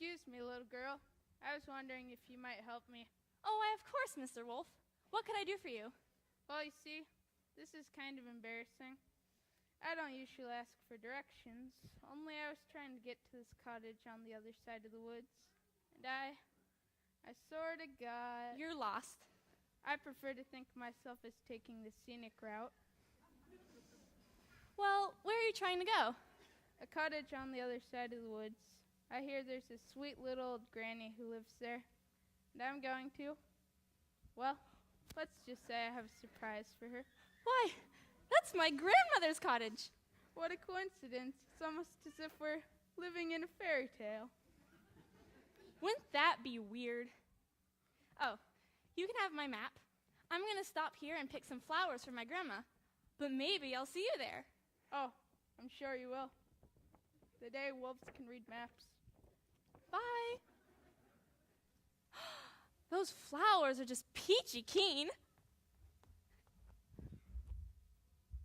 Excuse me, little girl. I was wondering if you might help me. Oh, why, of course, Mr. Wolf. What can I do for you? Well, you see, this is kind of embarrassing. I don't usually ask for directions, only I was trying to get to this cottage on the other side of the woods, and I sort of got... You're lost. I prefer to think of myself as taking the scenic route. Well, where are you trying to go? A cottage on the other side of the woods. I hear there's a sweet little old granny who lives there, and I'm going to, well, let's just say I have a surprise for her. Why, that's my grandmother's cottage. What a coincidence. It's almost as if we're living in a fairy tale. Wouldn't that be weird? Oh, you can have my map. I'm going to stop here and pick some flowers for my grandma, but maybe I'll see you there. Oh, I'm sure you will. The day wolves can read maps. Bye. Those flowers are just peachy keen.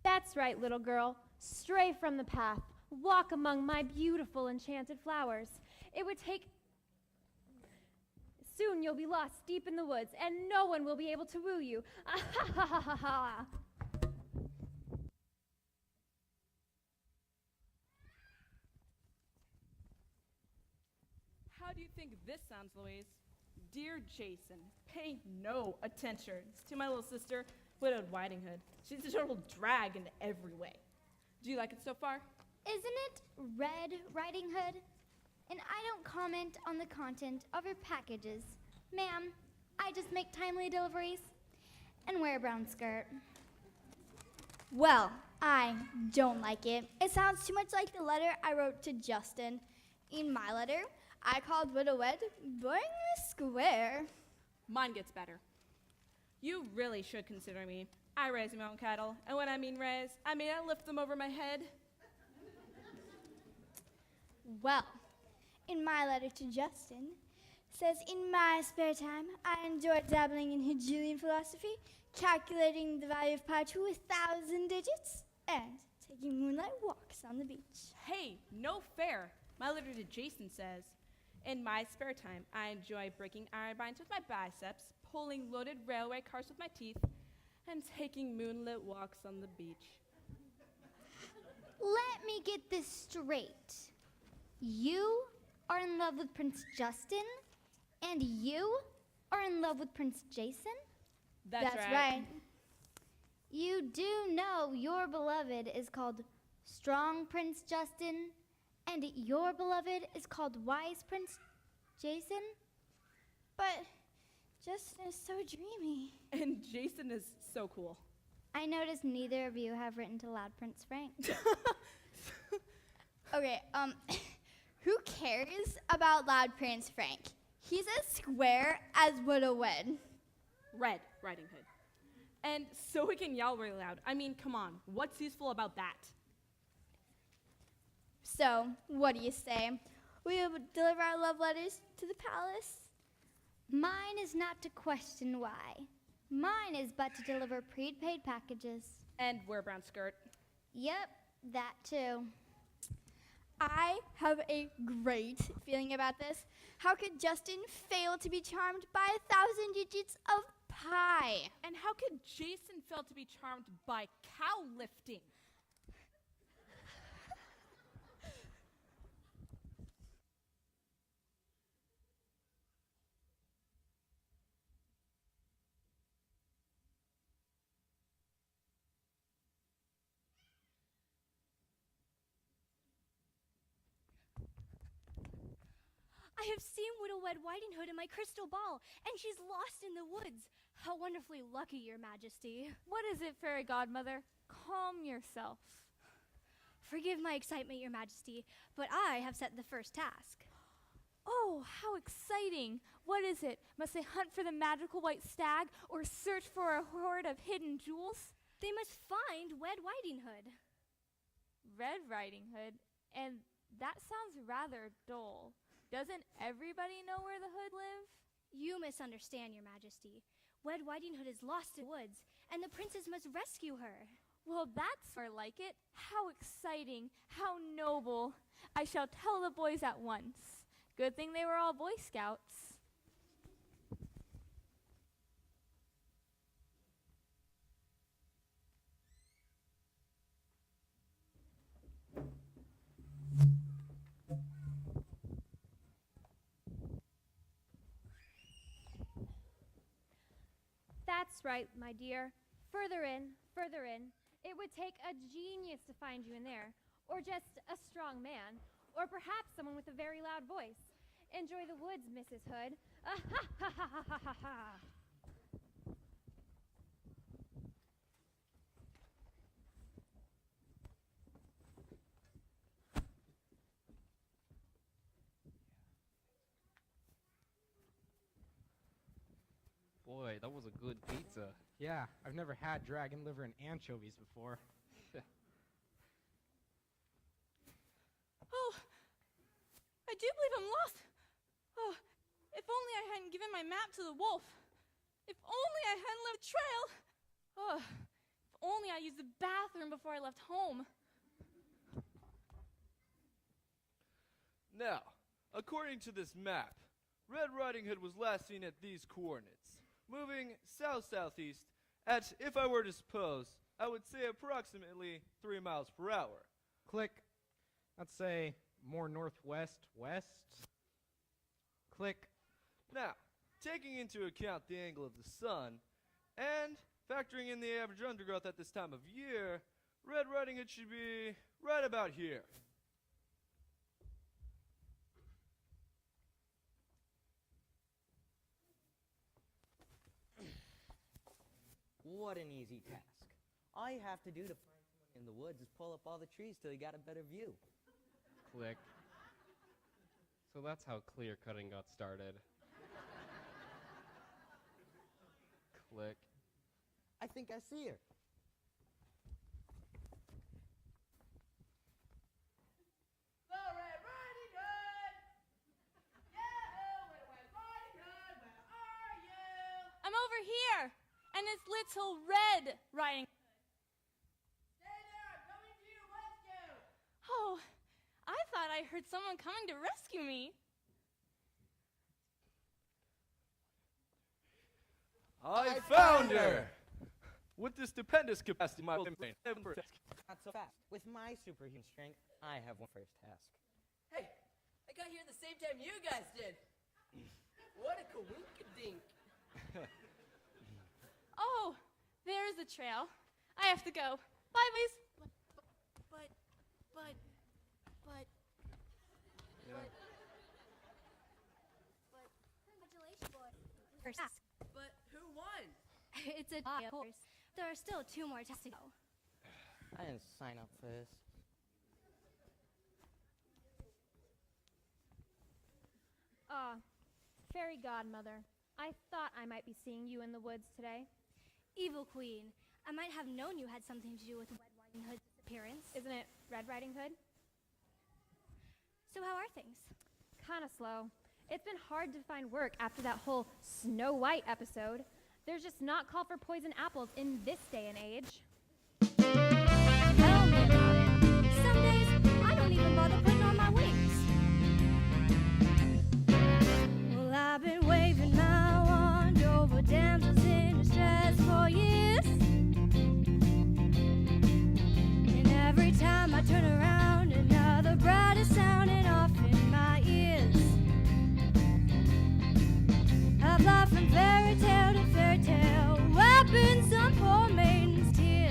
That's right, little girl. Stray from the path. Walk among my beautiful enchanted flowers. It would take... Soon you'll be lost deep in the woods, and no one will be able to woo you. Ah, ha, ha, ha, ha, ha. How do you think this sounds, Louise? Dear Jason, pay no attention to my little sister, Widowed Riding Hood. She's a total drag in every way. Do you like it so far? Isn't it Red Riding Hood? And I don't comment on the content of your packages. Ma'am, I just make timely deliveries and wear a brown skirt. Well, I don't like it. It sounds too much like the letter I wrote to Justin. In my letter, I called Widow Wed boring and square. Mine gets better. You really should consider me. I raise my own cattle, and when I mean raise, I mean I lift them over my head. Well, in my letter to Justin, says in my spare time, I enjoy dabbling in Hegelian philosophy, calculating the value of pi to 1,000 digits, and taking moonlight walks on the beach. Hey, no fair. My letter to Jason says, in my spare time, I enjoy breaking iron binds with my biceps, pulling loaded railway cars with my teeth, and taking moonlit walks on the beach. Let me get this straight. You are in love with Prince Justin, and you are in love with Prince Jason? That's right. You do know your beloved is called Strong Prince Justin, and your beloved is called Wise Prince Jason? But Justin is so dreamy. And Jason is so cool. I noticed neither of you have written to Loud Prince Frank. Okay, who cares about Loud Prince Frank? He's as square as Widow Wed. Red Riding Hood. And so we can yell really loud. I mean, come on, what's useful about that? So, what do you say? We will deliver our love letters to the palace? Mine is not to question why. Mine is but to deliver prepaid packages. And wear a brown skirt. Yep, that too. I have a great feeling about this. How could Justin fail to be charmed by 1,000 digits of pi? And how could Jason fail to be charmed by cow lifting? I have seen Widow Wed Riding Hood in my crystal ball, and she's lost in the woods. How wonderfully lucky, Your Majesty. What is it, Fairy Godmother? Calm yourself. Forgive my excitement, Your Majesty, but I have set the first task. Oh, how exciting! What is it? Must they hunt for the magical white stag or search for a hoard of hidden jewels? They must find Wed Riding Hood. Red Riding Hood? And that sounds rather dull. Doesn't everybody know where the hood live? You misunderstand, Your Majesty. Wed Riding Hood is lost in the woods, and the princess must rescue her. Well, that's more like it. How exciting, how noble. I shall tell the boys at once. Good thing they were all Boy Scouts. That's right, my dear. Further in, further in. It would take a genius to find you in there, or just a strong man, or perhaps someone with a very loud voice. Enjoy the woods, Mrs. Hood. Ah, ha, ha, ha, ha, ha, ha, ha. Boy, that was a good pizza. Yeah, I've never had dragon liver and anchovies before. Oh, I do believe I'm lost. Oh, if only I hadn't given my map to the wolf. If only I hadn't left a trail. Oh, if only I used the bathroom before I left home. Now, according to this map, Red Riding Hood was last seen at these coordinates, moving south-southeast at, if I were to suppose, I would say approximately 3 miles per hour. Click. Let's say more northwest west. Click. Now, taking into account the angle of the sun, and factoring in the average undergrowth at this time of year, Red Riding Hood should be right about here. What an easy task. All you have to do to find someone in the woods is pull up all the trees till you got a better view. Click. So that's how clear cutting got started. Click. I think I see her. I'm over here, and it's Little Red Riding Hood. Stay there, I'm coming to your rescue! Oh, I thought I heard someone coming to rescue me. I found her! With this stupendous capacity, my brain. Not so fast. With my superhuman strength, I have one first task. Hey, I got here the same time you guys did. What a coinkadink. Oh, there's the trail. I have to go. Bye, Liz. But. Congratulations, boy. But who won? It's a horse. There are still 2 more tests to go. I didn't sign up for this. Fairy godmother, I thought I might be seeing you in the woods today. Evil Queen, I might have known you had something to do with Red Riding Hood's disappearance. Isn't it Red Riding Hood? So how are things? Kinda slow. It's been hard to find work after that whole Snow White episode. There's just not call for poison apples in this day and age. Tell me about it. Some days, I don't even bother putting on my wings. Well, I've been waving my wand over damsels in distress for years. And every time I turn around, another bride is sounding off in my ears. I've life from fairy tale to fairy tale, wrapping some poor maiden's tears.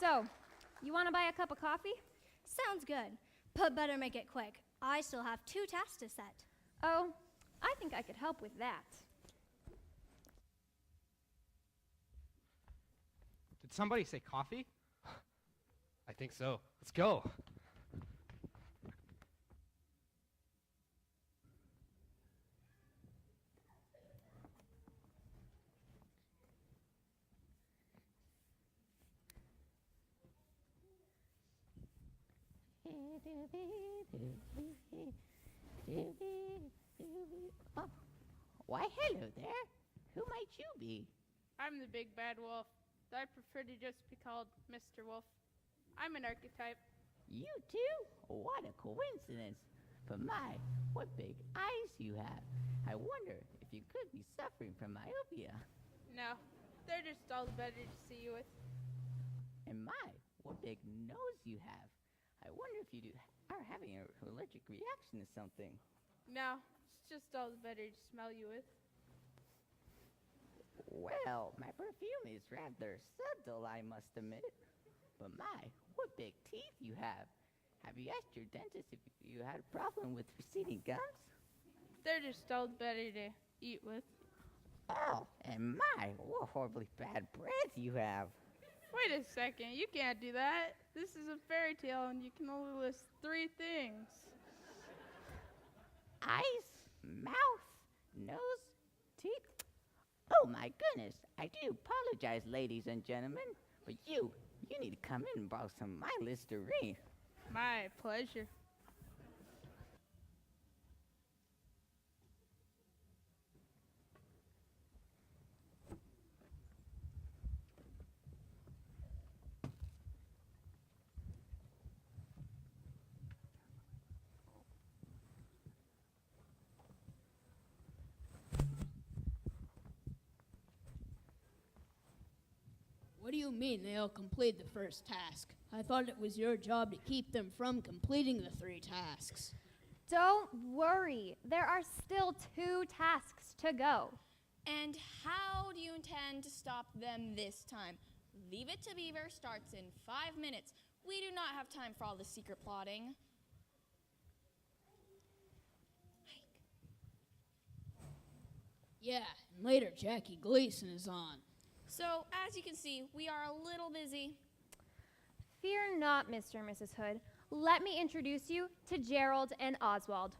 So, you want to buy a cup of coffee? Sounds good, but better make it quick. I still have 2 tasks to set. Oh, I think I could help with that. Did somebody say coffee? I think so. Let's go. Oh, why, hello there. Who might you be? I'm the big bad wolf. I prefer to just be called Mr. Wolf. I'm an archetype. You too? What a coincidence. But my, what big eyes you have. I wonder if you could be suffering from myopia. No, they're just all the better to see you with. And my, what big nose you have. I wonder if you are having an allergic reaction to something. No, it's just all the better to smell you with. Well, my perfume is rather subtle, I must admit. But my, what big teeth you have. Have you asked your dentist if you had a problem with receding gums? They're just all the better to eat with. Oh, and my, what horribly bad breath you have. Wait a second, you can't do that. This is a fairy tale and you can only list 3 things. Eyes, mouth, nose, teeth. Oh my goodness, I do apologize, ladies and gentlemen, but you need to come in and borrow some of my Listerine. My pleasure. What do you mean they'll complete the first task? I thought it was your job to keep them from completing the 3 tasks. Don't worry. There are still 2 tasks to go. And how do you intend to stop them this time? Leave It to Beaver starts in 5 minutes. We do not have time for all the secret plotting. Yeah, and later Jackie Gleason is on. So, as you can see, we are a little busy. Fear not, Mr. and Mrs. Hood. Let me introduce you to Gerald and Oswald.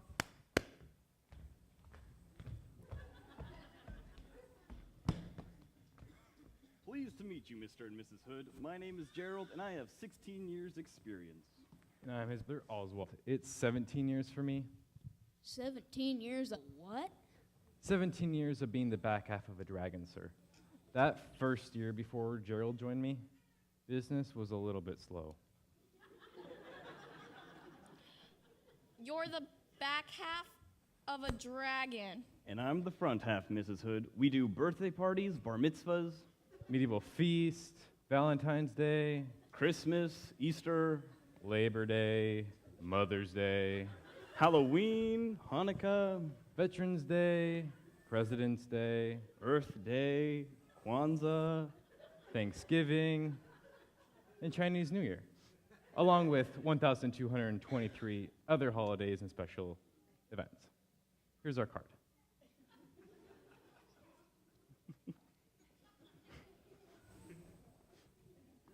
Pleased to meet you, Mr. and Mrs. Hood. My name is Gerald, and I have 16 years' experience. And I'm his brother Oswald. It's 17 years for me. 17 years of what? 17 years of being the back half of a dragon, sir. That first year before Gerald joined me, business was a little bit slow. You're the back half of a dragon. And I'm the front half, Mrs. Hood. We do birthday parties, bar mitzvahs, Medieval feast, Valentine's Day, Christmas, Easter, Labor Day, Mother's Day, Halloween, Hanukkah, Veterans Day, President's Day, Earth Day, Kwanzaa, Thanksgiving, and Chinese New Year, along with 1,223 other holidays and special events. Here's our card.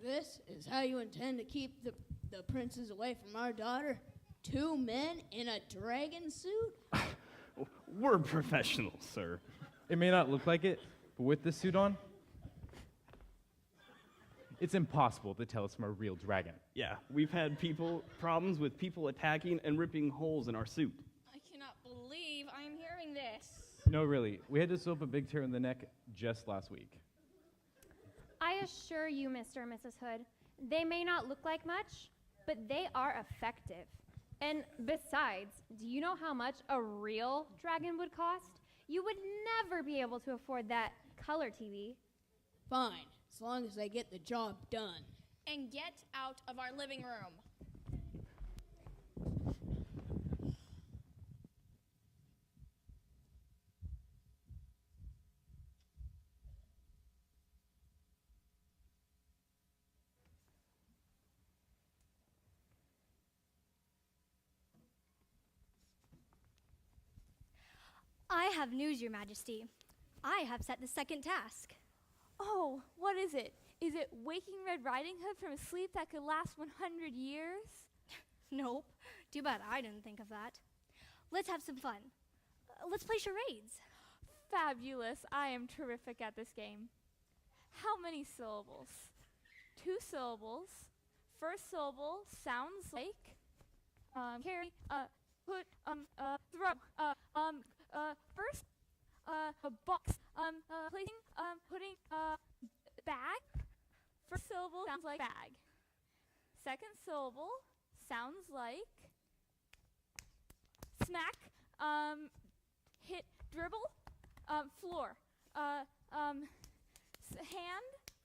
This is how you intend to keep the princes away from our daughter? 2 men in a dragon suit? We're professionals, sir. It may not look like it, but with this suit on, it's impossible to tell it's from a real dragon. Yeah, we've had problems with people attacking and ripping holes in our suit. I cannot believe I am hearing this. No, really. We had to sew up a big tear in the neck just last week. I assure you, Mr. and Mrs. Hood, they may not look like much, but they are effective. And besides, do you know how much a real dragon would cost? You would never be able to afford that color TV. Fine, as long as they get the job done. And get out of our living room. I have news, Your Majesty. I have set the second task. Oh, what is it? Is it waking Red Riding Hood from a sleep that could last 100 years? Nope. Too bad I didn't think of that. Let's have some fun. Let's play charades. Fabulous. I am terrific at this game. How many syllables? 2 syllables. First syllable sounds like carry, put, throw, first, a box, placing, putting, bag. First syllable sounds like bag. Second syllable sounds like smack, hit, dribble, floor, hand,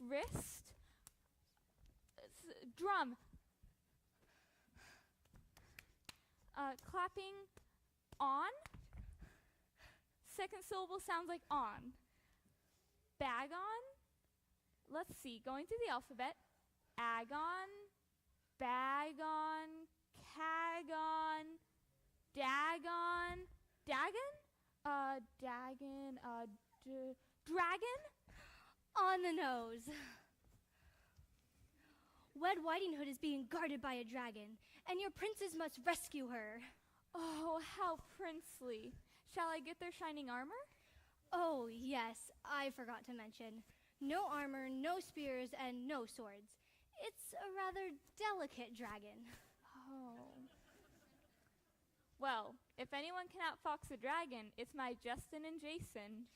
wrist, drum, clapping, on. Second syllable sounds like on. Bag on. Let's see, going through the alphabet. Agon, bagon, cagon, dagon, dagon, dragon. On the nose. Red Riding Hood is being guarded by a dragon, and your princes must rescue her. Oh, how princely. Shall I get their shining armor? Oh, yes, I forgot to mention. No armor, no spears, and no swords. It's a rather delicate dragon. Oh. Well, if anyone can outfox a dragon, it's my Justin and Jason.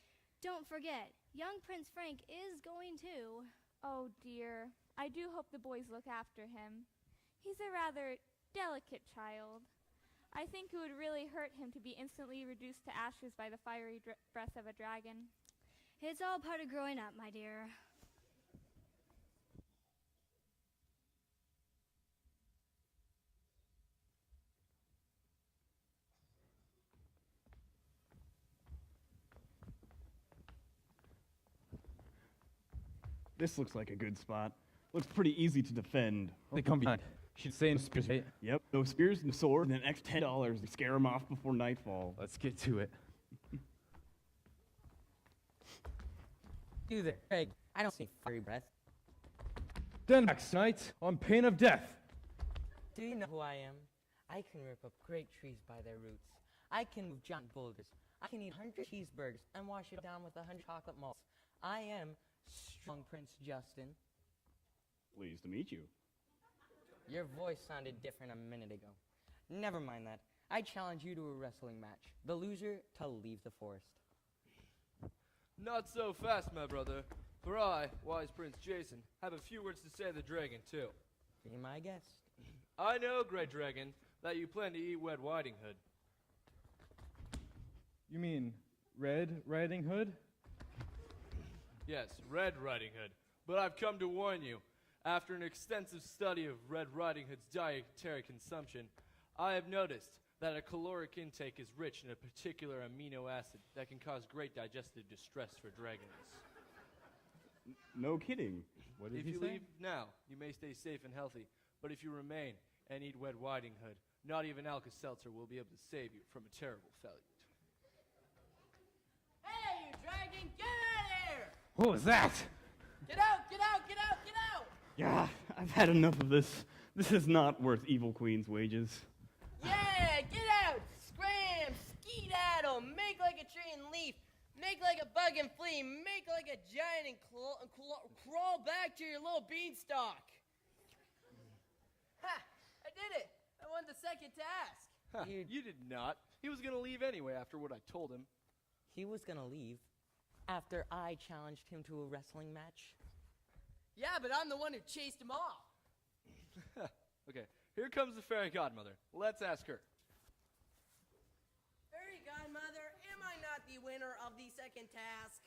Don't forget, young Prince Frank is going too. Oh, dear. I do hope the boys look after him. He's a rather delicate child. I think it would really hurt him to be instantly reduced to ashes by the fiery breath of a dragon. It's all part of growing up, my dear. This looks like a good spot. Looks pretty easy to defend. They come behind. Should say no spears, right? Yep, no spears, no sword, and an extra $10 to scare them off before nightfall. Let's get to it. Do there, Craig. I don't see fiery breath. Denmax tonight on pain of death. Do you know who I am? I can rip up great trees by their roots. I can move giant boulders. I can eat 100 cheeseburgers and wash it down with 100 chocolate malts. I am strong Prince Justin. Pleased to meet you. Your voice sounded different a minute ago. Never mind that. I challenge you to a wrestling match. The loser to leave the forest. Not so fast, my brother. For I, wise Prince Jason, have a few words to say to the dragon, too. Be my guest. I know, great dragon, that you plan to eat Red Riding Hood. You mean Red Riding Hood? Yes, Red Riding Hood. But I've come to warn you. After an extensive study of Red Riding Hood's dietary consumption, I have noticed that a caloric intake is rich in a particular amino acid that can cause great digestive distress for dragons. No kidding. What did If he you say? leave now, you may stay safe and healthy. But if you remain and eat Red Riding Hood, not even Alka-Seltzer will be able to save you from a terrible fate. Hey, you dragon, get out of here! What was that? Get out, get out, get out, get out! Yeah, I've had enough of this. This is not worth Evil Queen's wages. Yeah, get out! Scram! Skedaddle! Make like a tree and leaf! Make like a bug and flea! Make like a giant and crawl back to your little beanstalk! Ha! I did it! I won the second task! Ha, you did not. He was going to leave anyway after what I told him. He was gonna leave after I challenged him to a wrestling match. Yeah, but I'm the one who chased him off! Okay, here comes the fairy godmother. Let's ask her. Fairy godmother, am I not the winner of the second task?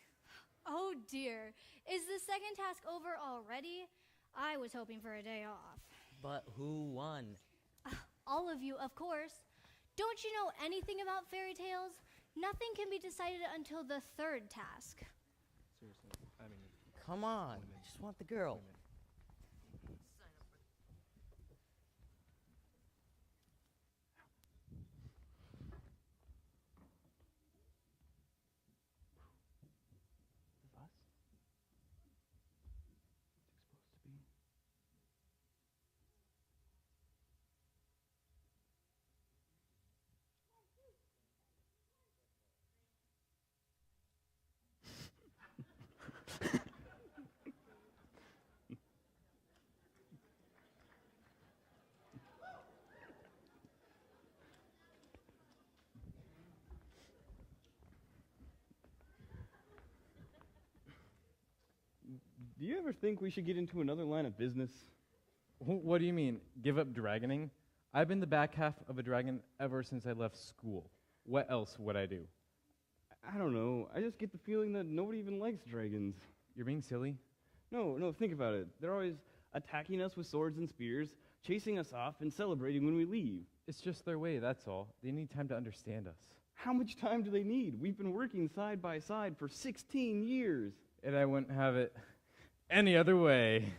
Oh dear. Is the second task over already? I was hoping for a day off. But who won? All of you, of course. Don't you know anything about fairy tales? Nothing can be decided until the third task. Seriously, I mean... Come on, I just want the girl. do you ever think we should get into another line of business? What do you mean, give up dragoning? I've been the back half of a dragon ever since I left school. What else would I do? I don't know. I just get the feeling that nobody even likes dragons. You're being silly? No, think about it. They're always attacking us with swords and spears, chasing us off, and celebrating when we leave. It's just their way, that's all. They need time to understand us. How much time do they need? We've been working side by side for 16 years. And I wouldn't have it any other way.